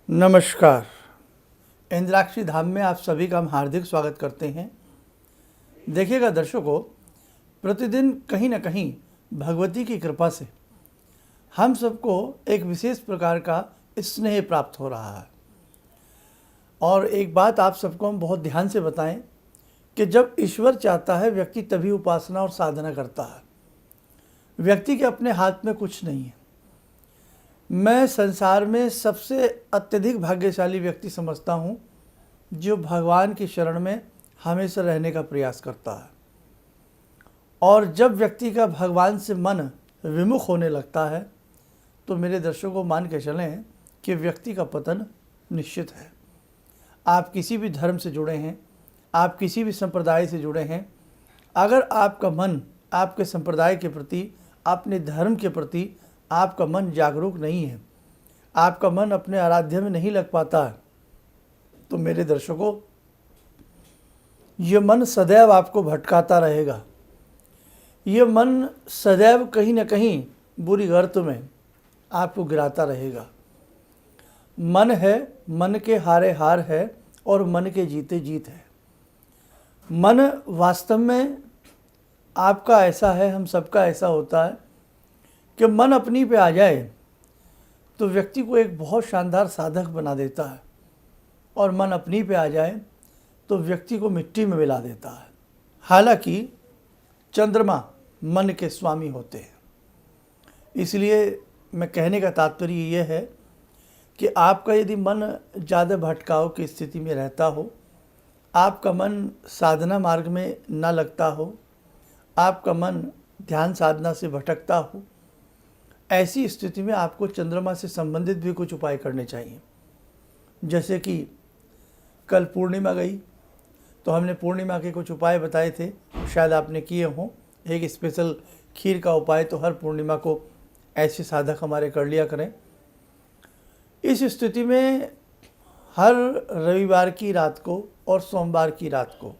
नमस्कार। इंद्राक्षी धाम में आप सभी का हम हार्दिक स्वागत करते हैं। देखिएगा दर्शकों, प्रतिदिन कहीं ना कहीं भगवती की कृपा से हम सबको एक विशेष प्रकार का स्नेह प्राप्त हो रहा है। और एक बात आप सबको हम बहुत ध्यान से बताएं कि जब ईश्वर चाहता है व्यक्ति तभी उपासना और साधना करता है। व्यक्ति के अपने हाथ में कुछ नहीं है। मैं संसार में सबसे अत्यधिक भाग्यशाली व्यक्ति समझता हूँ जो भगवान की शरण में हमेशा रहने का प्रयास करता है। और जब व्यक्ति का भगवान से मन विमुख होने लगता है तो मेरे दर्शकों मान के चलें कि व्यक्ति का पतन निश्चित है। आप किसी भी धर्म से जुड़े हैं, आप किसी भी संप्रदाय से जुड़े हैं, अगर आपका मन आपके संप्रदाय के प्रति, अपने धर्म के प्रति आपका मन जागरूक नहीं है, आपका मन अपने आराध्य में नहीं लग पाता है, तो मेरे दर्शकों ये मन सदैव आपको भटकाता रहेगा। ये मन सदैव कहीं ना कहीं बुरी गर्त में आपको गिराता रहेगा। मन है, मन के हारे हार है और मन के जीते जीत है। मन वास्तव में आपका ऐसा है, हम सबका ऐसा होता है कि मन अपनी पे आ जाए तो व्यक्ति को एक बहुत शानदार साधक बना देता है, और मन अपनी पे आ जाए तो व्यक्ति को मिट्टी में मिला देता है। हालांकि चंद्रमा मन के स्वामी होते हैं। इसलिए मैं कहने का तात्पर्य ये है कि आपका यदि मन ज़्यादा भटकाव की स्थिति में रहता हो, आपका मन साधना मार्ग में ना लगता हो, आपका मन ध्यान साधना से भटकता हो, ऐसी स्थिति में आपको चंद्रमा से संबंधित भी कुछ उपाय करने चाहिए। जैसे कि कल पूर्णिमा गई तो हमने पूर्णिमा के कुछ उपाय बताए थे, शायद आपने किए हों। एक स्पेशल खीर का उपाय तो हर पूर्णिमा को ऐसे साधक हमारे कर लिया करें। इस स्थिति में हर रविवार की रात को और सोमवार की रात को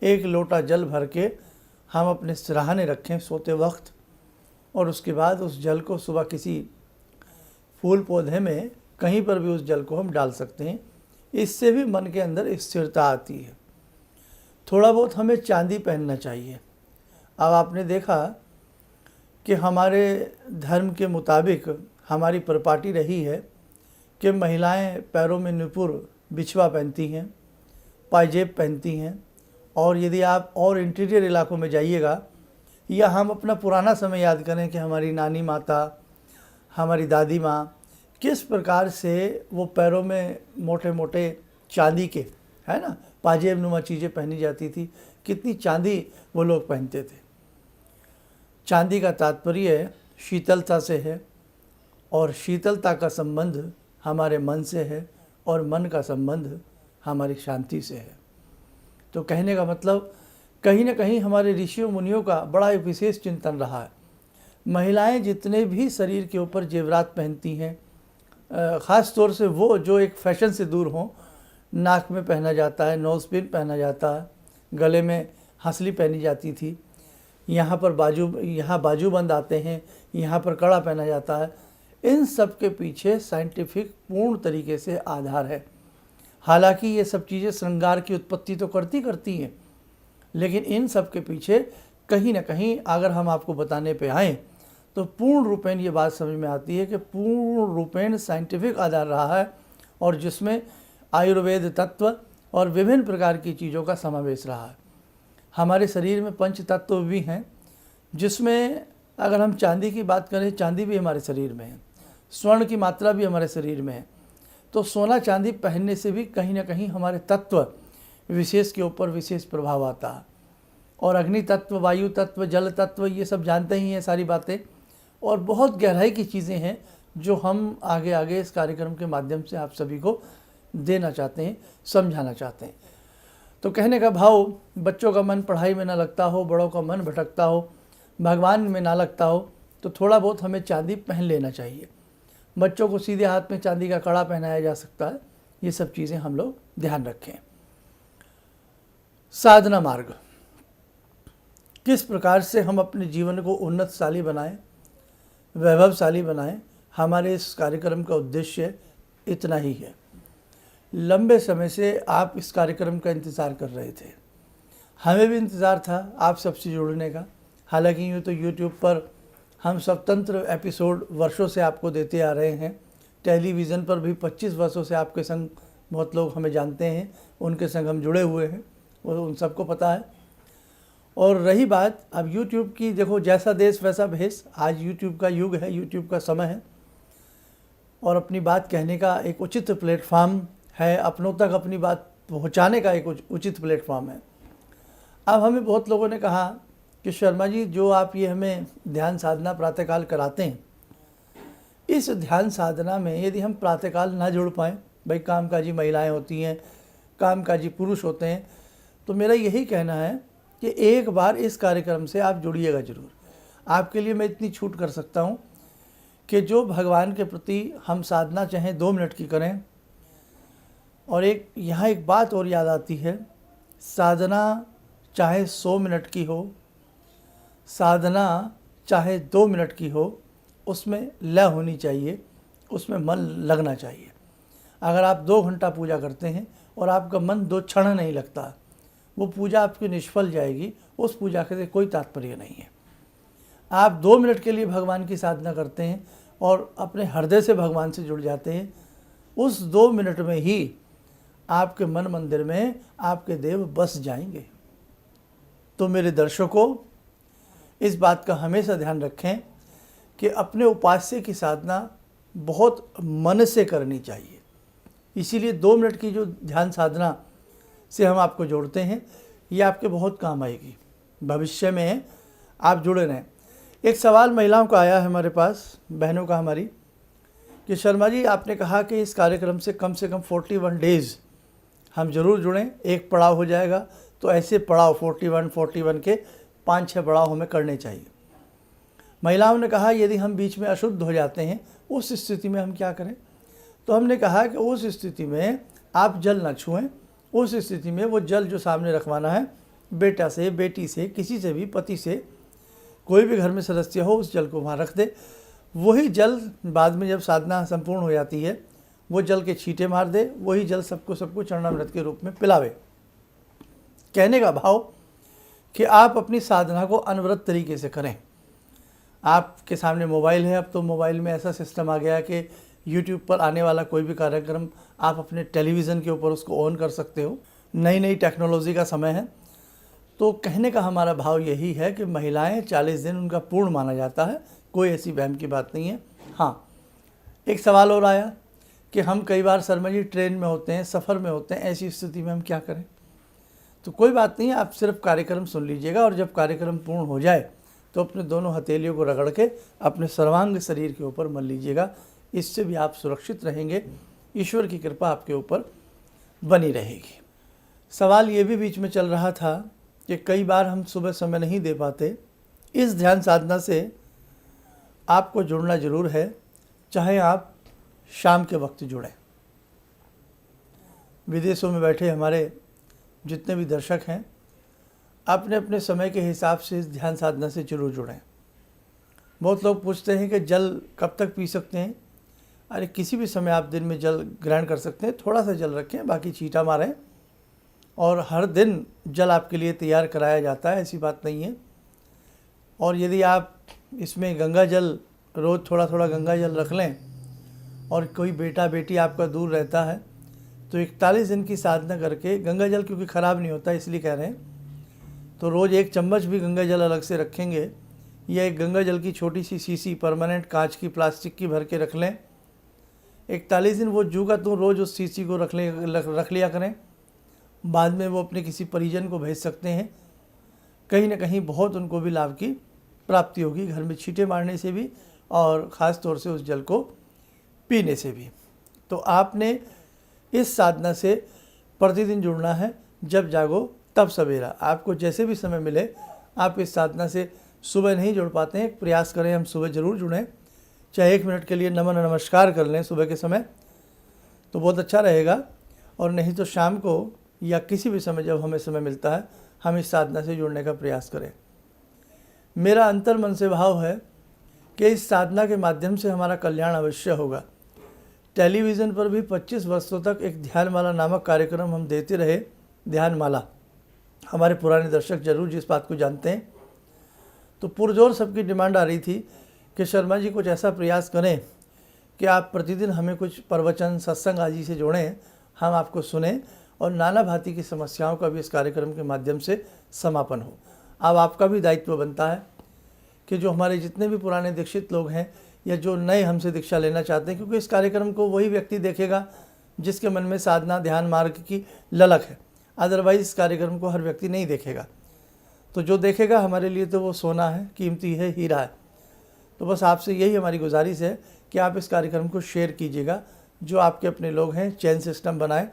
1 लोटा जल भर के हम अपने सिरहाने रखें सोते वक्त, और उसके बाद उस जल को सुबह किसी फूल पौधे में कहीं पर भी उस जल को हम डाल सकते हैं। इससे भी मन के अंदर स्थिरता आती है। थोड़ा बहुत हमें चांदी पहनना चाहिए। अब आपने देखा कि हमारे धर्म के मुताबिक हमारी परिपाटी रही है कि महिलाएं पैरों में नुपुर बिछवा पहनती हैं, पायजेब पहनती हैं। और यदि आप और इंटीरियर इलाकों में जाइएगा या हम अपना पुराना समय याद करें कि हमारी नानी माता, हमारी दादी माँ किस प्रकार से वो पैरों में मोटे मोटे चांदी के, है ना, पाजेब नुमा चीज़ें पहनी जाती थी। कितनी चांदी वो लोग पहनते थे। चांदी का तात्पर्य शीतलता से है, और शीतलता का संबंध हमारे मन से है, और मन का संबंध हमारी शांति से है। तो कहने का मतलब कहीं ना कहीं हमारे ऋषियों मुनियों का बड़ा एक विशेष चिंतन रहा है। महिलाएं जितने भी शरीर के ऊपर जेवरात पहनती हैं, ख़ास तौर से वो जो एक फैशन से दूर हों, नाक में पहना जाता है, नोज़ पिन पहना जाता है, गले में हंसली पहनी जाती थी, यहाँ बाजूबंद आते हैं, यहाँ पर कड़ा पहना जाता है। इन सब के पीछे साइंटिफिक पूर्ण तरीके से आधार है। हालांकि ये सब चीज़ें श्रृंगार की उत्पत्ति तो करती हैं, लेकिन इन सब के पीछे कहीं ना कहीं अगर हम आपको बताने पे आएँ तो पूर्ण रूपेण ये बात समझ में आती है कि पूर्ण रूपेण साइंटिफिक आधार रहा है, और जिसमें आयुर्वेद तत्व और विभिन्न प्रकार की चीज़ों का समावेश रहा है। हमारे शरीर में 5 तत्व भी हैं, जिसमें अगर हम चांदी की बात करें, चांदी भी हमारे शरीर में है, स्वर्ण की मात्रा भी हमारे शरीर में है। तो सोना चांदी पहनने से भी कहीं ना कहीं हमारे तत्व विशेष के ऊपर विशेष प्रभाव आता है। और अग्नि तत्व, वायु तत्व, जल तत्व, ये सब जानते ही हैं सारी बातें, और बहुत गहराई की चीज़ें हैं जो हम आगे आगे इस कार्यक्रम के माध्यम से आप सभी को देना चाहते हैं, समझाना चाहते हैं। तो कहने का भाव, बच्चों का मन पढ़ाई में ना लगता हो, बड़ों का मन भटकता हो, भगवान में ना लगता हो, तो थोड़ा बहुत हमें चांदी पहन लेना चाहिए। बच्चों को सीधे हाथ में चांदी का कड़ा पहनाया जा सकता है। ये सब चीज़ें हम लोग ध्यान रखें। साधना मार्ग, किस प्रकार से हम अपने जीवन को उन्नतशाली बनाएं, वैभवशाली बनाएं, हमारे इस कार्यक्रम का उद्देश्य इतना ही है। लंबे समय से आप इस कार्यक्रम का इंतज़ार कर रहे थे, हमें भी इंतज़ार था आप सबसे जुड़ने का। हालांकि यूँ तो यूट्यूब पर हम स्वतंत्र एपिसोड वर्षों से आपको देते आ रहे हैं, टेलीविज़न पर भी 25 वर्षों से आपके संग बहुत लोग हमें जानते हैं, उनके संग हम जुड़े हुए हैं, वो उन सबको पता है। और रही बात अब यूट्यूब की, देखो जैसा देश वैसा भेष, आज यूट्यूब का युग है, यूट्यूब का समय है और अपनी बात कहने का एक उचित प्लेटफार्म है, अपनों तक अपनी बात पहुंचाने का एक उचित प्लेटफार्म है। अब हमें बहुत लोगों ने कहा कि शर्मा जी जो आप ये हमें ध्यान साधना प्रातःकाल कराते हैं, इस ध्यान साधना में यदि हम प्रातःकाल ना जुड़ पाएँ, भाई कामकाजी महिलाएं होती हैं, कामकाजी पुरुष होते हैं, तो मेरा यही कहना है कि एक बार इस कार्यक्रम से आप जुड़िएगा ज़रूर। आपके लिए मैं इतनी छूट कर सकता हूँ कि जो भगवान के प्रति हम साधना चाहें 2 मिनट की करें। और यहाँ एक बात और याद आती है, साधना चाहे 100 मिनट की हो, साधना चाहे 2 मिनट की हो, उसमें लय होनी चाहिए, उसमें मन लगना चाहिए। अगर आप 2 घंटा पूजा करते हैं और आपका मन 2 क्षण नहीं लगता, वो पूजा आपकी निष्फल जाएगी, उस पूजा के कोई तात्पर्य नहीं है। आप 2 मिनट के लिए भगवान की साधना करते हैं और अपने हृदय से भगवान से जुड़ जाते हैं, उस 2 मिनट में ही आपके मन मंदिर में आपके देव बस जाएंगे। तो मेरे दर्शकों, इस बात का हमेशा ध्यान रखें कि अपने उपास्य की साधना बहुत मन से करनी चाहिए। इसीलिए 2 मिनट की जो ध्यान साधना से हम आपको जोड़ते हैं, ये आपके बहुत काम आएगी, भविष्य में आप जुड़े रहें। एक सवाल महिलाओं का आया है हमारे पास, बहनों का हमारी, कि शर्मा जी आपने कहा कि इस कार्यक्रम से कम 41 डेज़ हम ज़रूर जुड़ें, एक पड़ाव हो जाएगा, तो ऐसे पड़ाव 41 के 5-6 पड़ाव हमें करने चाहिए। महिलाओं ने कहा यदि हम बीच में अशुद्ध हो जाते हैं, उस स्थिति में हम क्या करें? तो हमने कहा कि उस स्थिति में आप जल न छुएं। उस स्थिति में वो जल जो सामने रखवाना है, बेटा से, बेटी से, किसी से भी, पति से, कोई भी घर में सदस्य हो, उस जल को वहाँ रख दे। वही जल बाद में जब साधना संपूर्ण हो जाती है, वो जल के छींटे मार दे, वही जल सबको चरणामृत के रूप में पिलावे। कहने का भाव कि आप अपनी साधना को अनवरत तरीके से करें। आपके सामने मोबाइल है, अब तो मोबाइल में ऐसा सिस्टम आ गया है कि यूट्यूब पर आने वाला कोई भी कार्यक्रम आप अपने टेलीविज़न के ऊपर उसको ऑन कर सकते हो। नई टेक्नोलॉजी का समय है। तो कहने का हमारा भाव यही है कि महिलाएं 40 दिन उनका पूर्ण माना जाता है, कोई ऐसी वहम की बात नहीं है। हाँ, एक सवाल और आया कि हम कई बार शर्मा जी ट्रेन में होते हैं, सफ़र में होते हैं, ऐसी स्थिति में हम क्या करें? तो कोई बात नहीं है, आप सिर्फ कार्यक्रम सुन लीजिएगा और जब कार्यक्रम पूर्ण हो जाए तो अपने दोनों हथेलियों को रगड़ के अपने सर्वांग शरीर के ऊपर मल लीजिएगा। इससे भी आप सुरक्षित रहेंगे, ईश्वर की कृपा आपके ऊपर बनी रहेगी। सवाल ये भी बीच में चल रहा था कि कई बार हम सुबह समय नहीं दे पाते। इस ध्यान साधना से आपको जुड़ना ज़रूर है, चाहे आप शाम के वक्त जुड़ें। विदेशों में बैठे हमारे जितने भी दर्शक हैं, अपने अपने समय के हिसाब से इस ध्यान साधना से जरूर जुड़ें। बहुत लोग पूछते हैं कि जल कब तक पी सकते हैं? अरे किसी भी समय आप दिन में जल ग्रहण कर सकते हैं, थोड़ा सा जल रखें, बाकी छींटा मारें। और हर दिन जल आपके लिए तैयार कराया जाता है, ऐसी बात नहीं है। और यदि आप इसमें गंगा जल, रोज़ थोड़ा थोड़ा गंगा जल रख लें, और कोई बेटा बेटी आपका दूर रहता है, तो 41 दिन की साधना करके, गंगा जल क्योंकि ख़राब नहीं होता इसलिए कह रहे हैं, तो रोज़ 1 चम्मच भी गंगा जल अलग से रखेंगे, या एक गंगा जल की छोटी सी शीशी परमानेंट कांच की, प्लास्टिक की भर के रख लें। 41 दिन वो जू का तू रोज़ उस शीशी को रख लिया करें। बाद में वो अपने किसी परिजन को भेज सकते हैं, कहीं ना कहीं बहुत उनको भी लाभ की प्राप्ति होगी, घर में छींटे मारने से भी और ख़ास तौर से उस जल को पीने से भी। तो आपने इस साधना से प्रतिदिन जुड़ना है, जब जागो तब सवेरा। आपको जैसे भी समय मिले आप इस साधना से, सुबह नहीं जुड़ पाते हैं, प्रयास करें हम सुबह ज़रूर जुड़ें, चाहे 1 मिनट के लिए नमन नमस्कार कर लें सुबह के समय, तो बहुत अच्छा रहेगा। और नहीं तो शाम को या किसी भी समय जब हमें समय मिलता है, हम इस साधना से जुड़ने का प्रयास करें। मेरा अंतर मन से भाव है कि इस साधना के माध्यम से हमारा कल्याण अवश्य होगा। टेलीविज़न पर भी 25 वर्षों तक एक ध्यानमाला नामक कार्यक्रम हम देते रहे। ध्यानमाला, हमारे पुराने दर्शक जरूर जिस बात को जानते हैं। तो पुरजोर सबकी डिमांड आ रही थी कि शर्मा जी कुछ ऐसा प्रयास करें कि आप प्रतिदिन हमें कुछ प्रवचन सत्संग आदि से जोड़ें, हम आपको सुने और नाना भांति की समस्याओं का भी इस कार्यक्रम के माध्यम से समापन हो। अब आपका भी दायित्व बनता है कि जो हमारे जितने भी पुराने दीक्षित लोग हैं या जो नए हमसे दीक्षा लेना चाहते हैं, क्योंकि इस कार्यक्रम को वही व्यक्ति देखेगा जिसके मन में साधना ध्यान मार्ग की ललक है, अदरवाइज इस कार्यक्रम को हर व्यक्ति नहीं देखेगा। तो जो देखेगा हमारे लिए तो वो सोना है, कीमती है, हीरा है। तो बस आपसे यही हमारी गुजारिश है कि आप इस कार्यक्रम को शेयर कीजिएगा। जो आपके अपने लोग हैं चैन सिस्टम बनाएं,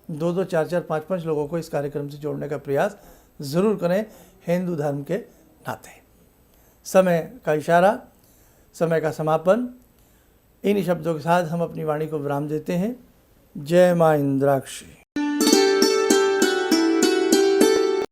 2-2 4-4 5-5 लोगों को इस कार्यक्रम से जोड़ने का प्रयास ज़रूर करें हिंदू धर्म के नाते। समय का इशारा, समय का समापन, इन्हीं शब्दों के साथ हम अपनी वाणी को विराम देते हैं। जय माँ इंद्राक्षी।